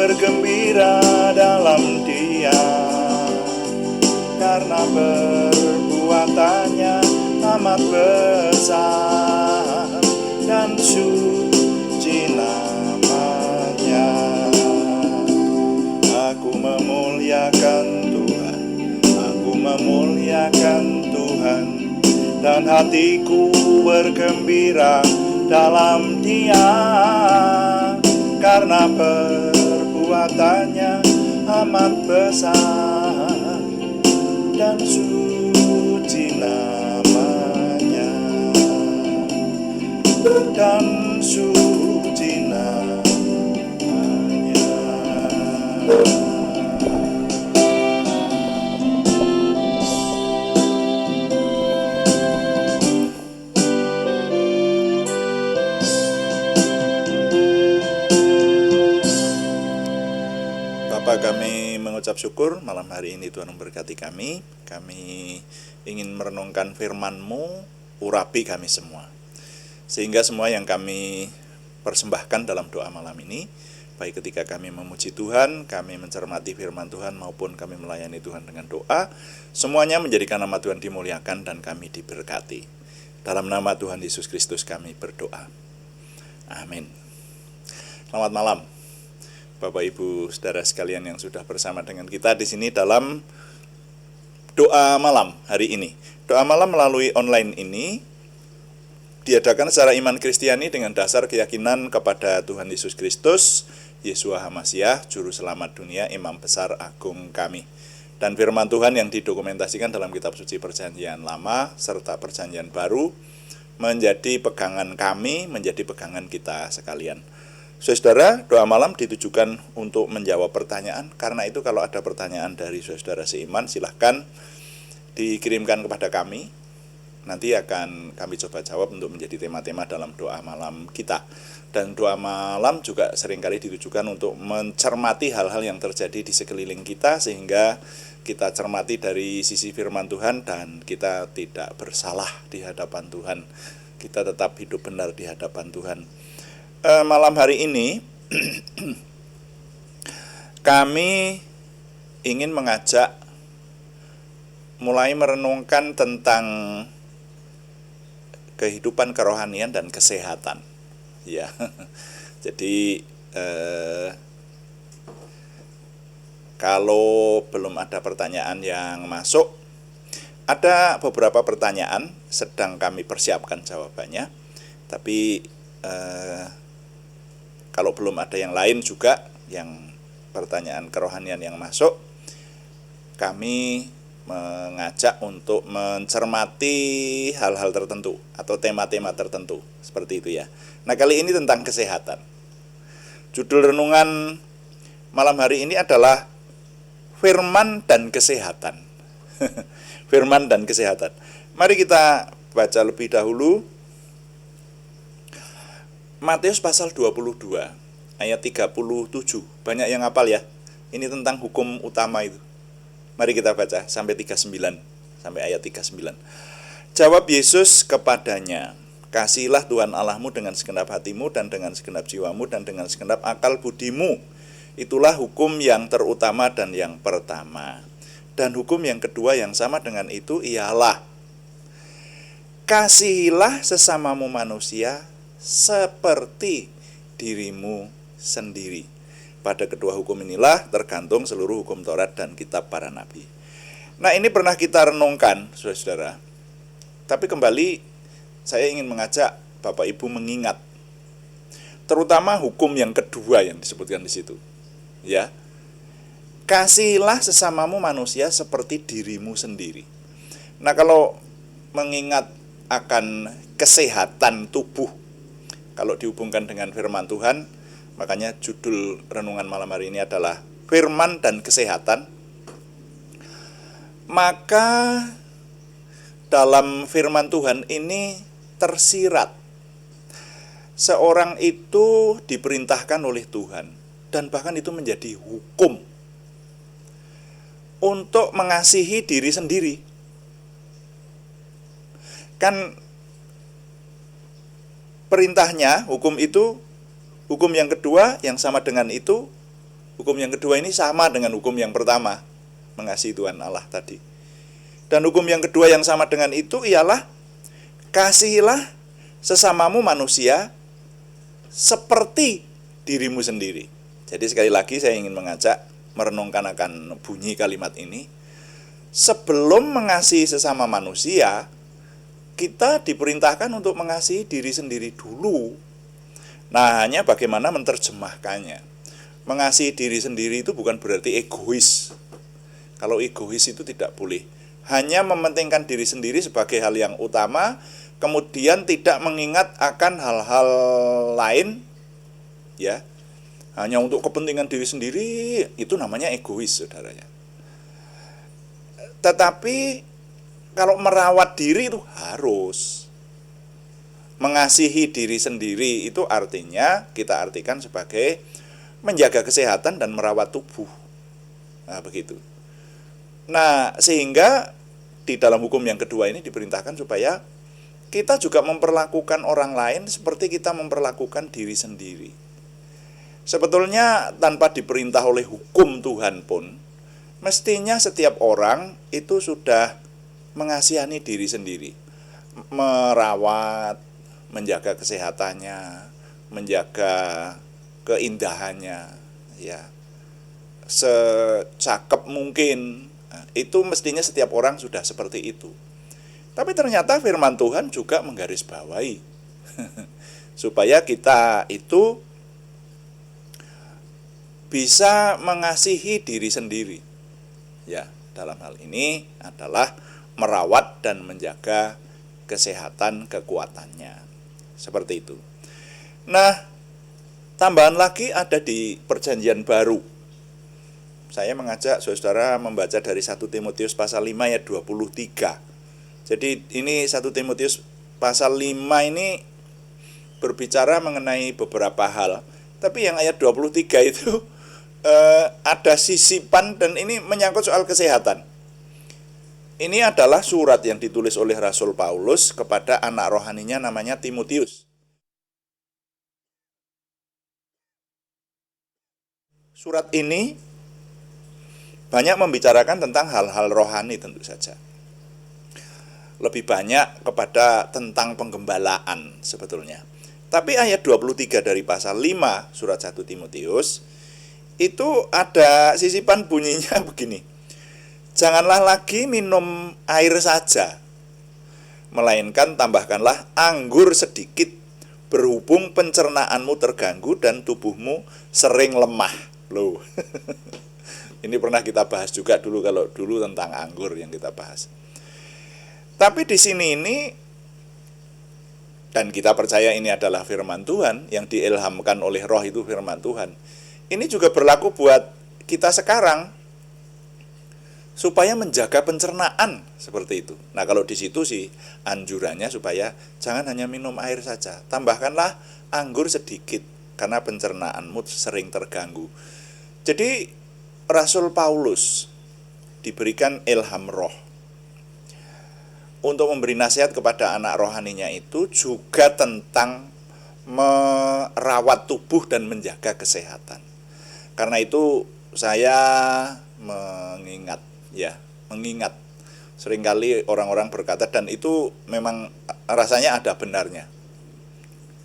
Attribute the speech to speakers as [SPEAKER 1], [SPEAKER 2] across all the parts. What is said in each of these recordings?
[SPEAKER 1] bergembira dalam Dia, karena perbuatannya amat besar dan suci namanya. Aku memuliakan Tuhan, aku memuliakan Tuhan, dan hatiku bergembira dalam Dia, karena perbuatannya amat besar dan suci namanya, dan suci namanya. Bapa, kami mengucap syukur malam hari ini Tuhan memberkati kami. Kami ingin merenungkan firman-Mu, urapi kami semua, sehingga semua yang kami persembahkan dalam doa malam ini, baik ketika kami memuji Tuhan, kami mencermati firman Tuhan, maupun kami melayani Tuhan dengan doa, semuanya menjadikan nama Tuhan dimuliakan dan kami diberkati. Dalam nama Tuhan Yesus Kristus kami berdoa. Amin. Selamat malam Bapak Ibu Saudara sekalian yang sudah bersama dengan kita di sini dalam doa malam hari ini. Doa malam melalui online ini diadakan secara iman Kristiani dengan dasar keyakinan kepada Tuhan Yesus Kristus, Yeshua HaMashiach, Juru Selamat dunia, Imam Besar Agung kami. Dan firman Tuhan yang didokumentasikan dalam kitab suci Perjanjian Lama serta Perjanjian Baru menjadi pegangan kami, menjadi pegangan kita sekalian. Saudara, doa malam ditujukan untuk menjawab pertanyaan. Karena itu kalau ada pertanyaan dari saudara seiman, silahkan dikirimkan kepada kami. Nanti akan kami coba jawab untuk menjadi tema-tema dalam doa malam kita. Dan doa malam juga seringkali ditujukan untuk mencermati hal-hal yang terjadi di sekeliling kita, sehingga kita cermati dari sisi firman Tuhan dan kita tidak bersalah di hadapan Tuhan. Kita tetap hidup benar di hadapan Tuhan. Malam hari ini kami ingin mengajak mulai merenungkan tentang kehidupan kerohanian dan kesehatan. Ya, jadi kalau belum ada pertanyaan yang masuk, ada beberapa pertanyaan sedang kami persiapkan jawabannya. Tapi kalau belum ada yang lain juga, yang pertanyaan kerohanian yang masuk, kami mengajak untuk mencermati hal-hal tertentu atau tema-tema tertentu, seperti itu ya. Nah, kali ini tentang kesehatan. Judul renungan malam hari ini adalah Firman dan Kesehatan. Firman dan Kesehatan. Mari kita baca lebih dahulu Matius pasal 22 ayat 37. Banyak yang hafal ya. Ini tentang hukum utama itu. Mari kita baca sampai 39, sampai ayat 39. Jawab Yesus kepadanya, "Kasihilah Tuhan Allahmu dengan segenap hatimu dan dengan segenap jiwamu dan dengan segenap akal budimu. Itulah hukum yang terutama dan yang pertama. Dan hukum yang kedua yang sama dengan itu ialah, kasihilah sesamamu manusia seperti dirimu sendiri. Pada kedua hukum inilah tergantung seluruh hukum Taurat dan kitab para nabi." Nah, ini pernah kita renungkan, saudara. Tapi kembali saya ingin mengajak Bapak Ibu mengingat terutama hukum yang kedua yang disebutkan di situ. Ya. Kasihilah sesamamu manusia seperti dirimu sendiri. Nah, kalau mengingat akan kesehatan tubuh, kalau dihubungkan dengan firman Tuhan, makanya judul renungan malam hari ini adalah Firman dan Kesehatan. Maka dalam firman Tuhan ini tersirat seorang itu diperintahkan oleh Tuhan, dan bahkan itu menjadi hukum untuk mengasihi diri sendiri. Kan perintahnya, hukum itu, hukum yang kedua yang sama dengan itu Hukum yang kedua ini sama dengan hukum yang pertama, mengasihi Tuhan Allah tadi. Dan hukum yang kedua yang sama dengan itu ialah kasihilah sesamamu manusia seperti dirimu sendiri. Jadi sekali lagi saya ingin mengajak merenungkan akan bunyi kalimat ini. Sebelum mengasihi sesama manusia, kita diperintahkan untuk mengasihi diri sendiri dulu. Nah, hanya bagaimana menerjemahkannya. Mengasihi diri sendiri itu bukan berarti egois. Kalau egois itu tidak boleh. Hanya mementingkan diri sendiri sebagai hal yang utama, kemudian tidak mengingat akan hal-hal lain, ya. Hanya untuk kepentingan diri sendiri, itu namanya egois, saudaranya. Tetapi kalau merawat diri itu harus. Mengasihi diri sendiri itu artinya kita artikan sebagai menjaga kesehatan dan merawat tubuh. Nah, begitu. Nah, sehingga di dalam hukum yang kedua ini diperintahkan supaya kita juga memperlakukan orang lain seperti kita memperlakukan diri sendiri. Sebetulnya tanpa diperintah oleh hukum Tuhan pun, mestinya setiap orang itu sudah mengasihani diri sendiri, merawat, menjaga kesehatannya, menjaga keindahannya, ya, secakep mungkin. Itu mestinya setiap orang sudah seperti itu. Tapi ternyata firman Tuhan juga menggarisbawahi supaya kita itu bisa mengasihi diri sendiri. Ya, dalam hal ini adalah merawat dan menjaga kesehatan kekuatannya. Seperti itu. Nah, tambahan lagi ada di Perjanjian Baru. Saya mengajak saudara membaca dari 1 Timotius pasal 5 ayat 23. Jadi ini 1 Timotius pasal 5 ini berbicara mengenai beberapa hal. Tapi yang ayat 23 itu ada sisipan dan ini menyangkut soal kesehatan. Ini adalah surat yang ditulis oleh Rasul Paulus kepada anak rohaninya namanya Timotius. Surat ini banyak membicarakan tentang hal-hal rohani tentu saja. Lebih banyak kepada tentang penggembalaan sebetulnya. Tapi ayat 23 dari pasal 5 surat 1 Timotius itu ada sisipan bunyinya begini. Janganlah lagi minum air saja, melainkan tambahkanlah anggur sedikit, berhubung pencernaanmu terganggu dan tubuhmu sering lemah. Loh. Ini pernah kita bahas juga dulu kalau dulu tentang anggur yang kita bahas. Tapi di sini ini, dan kita percaya ini adalah firman Tuhan yang diilhamkan oleh Roh, itu firman Tuhan. Ini juga berlaku buat kita sekarang supaya menjaga pencernaan seperti itu. Nah, kalau di situ sih anjurannya supaya jangan hanya minum air saja, tambahkanlah anggur sedikit karena pencernaanmu sering terganggu. Jadi Rasul Paulus diberikan ilham Roh untuk memberi nasihat kepada anak rohaninya itu juga tentang merawat tubuh dan menjaga kesehatan. Karena itu saya mengingat seringkali orang-orang berkata, dan itu memang rasanya ada benarnya,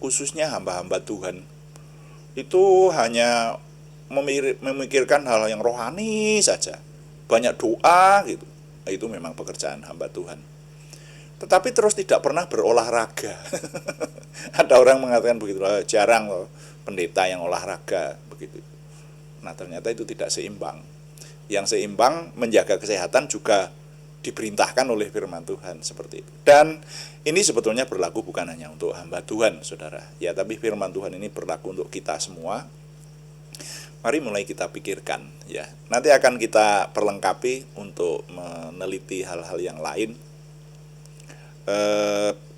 [SPEAKER 1] khususnya hamba-hamba Tuhan itu hanya memikirkan hal yang rohani saja, banyak doa gitu. Itu memang pekerjaan hamba Tuhan, tetapi terus tidak pernah berolahraga. Ada orang mengatakan begitu, jarang loh pendeta yang olahraga begitu. Nah, ternyata itu tidak seimbang. Yang seimbang menjaga kesehatan juga diperintahkan oleh firman Tuhan seperti itu. Dan ini sebetulnya berlaku bukan hanya untuk hamba Tuhan, saudara. Ya, tapi firman Tuhan ini berlaku untuk kita semua. Mari mulai kita pikirkan, ya. Nanti akan kita perlengkapi untuk meneliti hal-hal yang lain.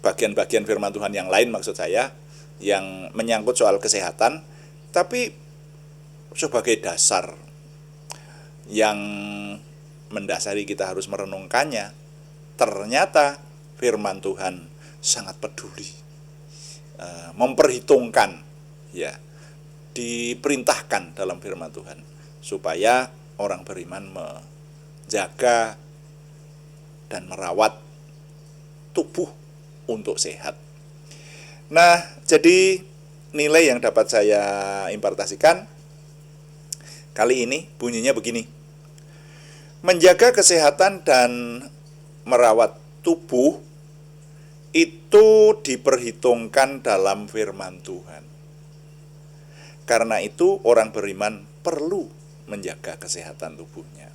[SPEAKER 1] Bagian-bagian firman Tuhan yang lain maksud saya, yang menyangkut soal kesehatan, tapi sebagai dasar yang mendasari kita harus merenungkannya. Ternyata firman Tuhan sangat peduli, memperhitungkan, ya, diperintahkan dalam firman Tuhan supaya orang beriman menjaga dan merawat tubuh untuk sehat. Nah, jadi nilai yang dapat saya impartasikan kali ini bunyinya begini. Menjaga kesehatan dan merawat tubuh itu diperhitungkan dalam firman Tuhan. Karena itu orang beriman perlu menjaga kesehatan tubuhnya.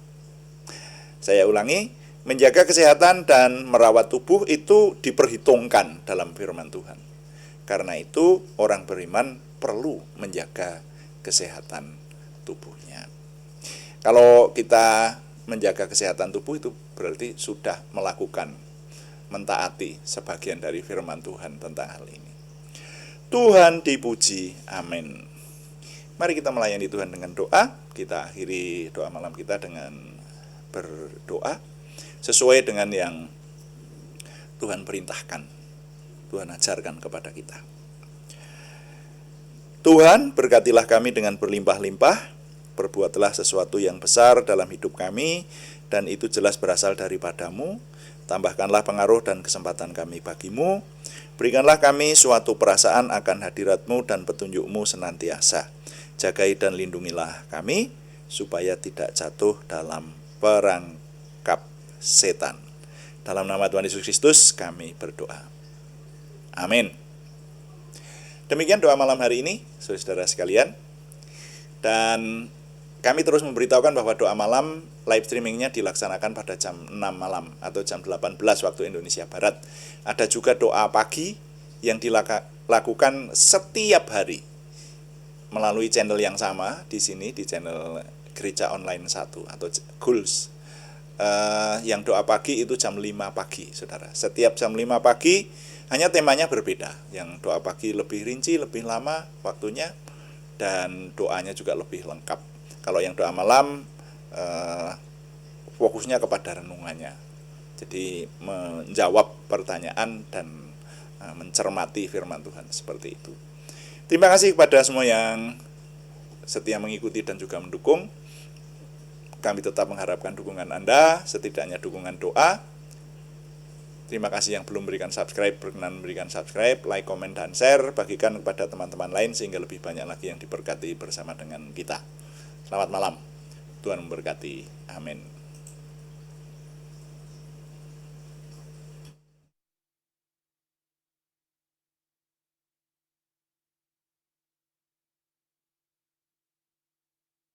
[SPEAKER 1] Saya ulangi, menjaga kesehatan dan merawat tubuh itu diperhitungkan dalam firman Tuhan. Karena itu orang beriman perlu menjaga kesehatan tubuhnya. Kalau kita menjaga kesehatan tubuh itu berarti sudah mentaati sebagian dari firman Tuhan tentang hal ini. Tuhan dipuji, amin. Mari kita melayani Tuhan dengan doa. Kita akhiri doa malam kita dengan berdoa sesuai dengan yang Tuhan perintahkan, Tuhan ajarkan kepada kita. Tuhan, berkatilah kami dengan berlimpah-limpah, perbuatlah sesuatu yang besar dalam hidup kami, dan itu jelas berasal daripada-Mu. Tambahkanlah pengaruh dan kesempatan kami bagi-Mu. Berikanlah kami suatu perasaan akan hadirat-Mu dan petunjuk-Mu senantiasa. Jagai dan lindungilah kami, supaya tidak jatuh dalam perangkap setan. Dalam nama Tuhan Yesus Kristus kami berdoa. Amin. Demikian doa malam hari ini, saudara sekalian. Dan kami terus memberitahukan bahwa doa malam live streamingnya dilaksanakan pada jam 6 malam atau jam 18 waktu Indonesia Barat. Ada juga doa pagi yang dilakukan setiap hari melalui channel yang sama di sini, di channel Gereja Online 1 atau GULS. Yang doa pagi itu jam 5 pagi, saudara. Setiap jam 5 pagi, hanya temanya berbeda. Yang doa pagi lebih rinci, lebih lama waktunya, dan doanya juga lebih lengkap. Kalau yang doa malam, fokusnya kepada renungannya. Jadi menjawab pertanyaan dan mencermati firman Tuhan, seperti itu. Terima kasih kepada semua yang setia mengikuti dan juga mendukung. Kami tetap mengharapkan dukungan Anda, setidaknya dukungan doa. Terima kasih yang belum berikan subscribe, berkenan memberikan subscribe, like, komen, dan share. Bagikan kepada teman-teman lain sehingga lebih banyak lagi yang diberkati bersama dengan kita. Selamat malam, Tuhan memberkati. Amin.